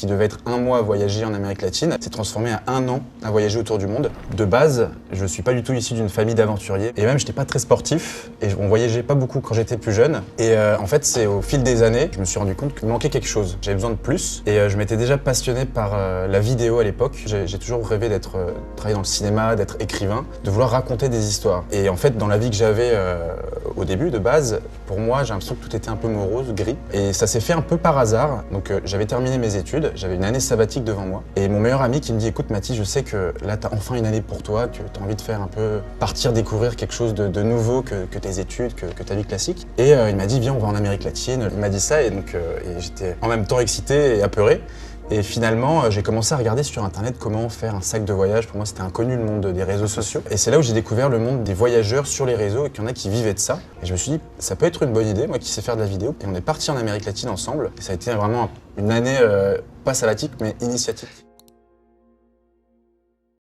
qui devait être 1 mois à voyager en Amérique latine s'est transformé à 1 an à voyager autour du monde. De base, je suis pas du tout issu d'une famille d'aventuriers et même j'étais pas très sportif et on voyageait pas beaucoup quand j'étais plus jeune. Et en fait, c'est au fil des années, je me suis rendu compte qu'il me manquait quelque chose. J'avais besoin de plus et je m'étais déjà passionné par la vidéo à l'époque. J'ai toujours rêvé d'être travailler dans le cinéma, d'être écrivain, de vouloir raconter des histoires. Et en fait, dans la vie que j'avais au début, de base, pour moi, j'ai l'impression que tout était un peu morose, gris. Et ça s'est fait un peu par hasard. Donc j'avais terminé mes études, j'avais une année sabbatique devant moi. Et mon meilleur ami qui me dit, écoute Mathis, je sais que là, t'as enfin une année pour toi, que t'as envie de faire un peu partir, découvrir quelque chose de nouveau que tes études, que ta vie classique. Et il m'a dit, viens, on va en Amérique latine. Il m'a dit ça et donc et j'étais en même temps excité et apeuré. Et finalement, j'ai commencé à regarder sur internet comment faire un sac de voyage. Pour moi, c'était inconnu, le monde des réseaux sociaux. Et c'est là où j'ai découvert le monde des voyageurs sur les réseaux et qu'il y en a qui vivaient de ça. Et je me suis dit, ça peut être une bonne idée, moi qui sais faire de la vidéo. Et on est parti en Amérique latine ensemble. Et ça a été vraiment une année, pas sabbatique, mais initiatique.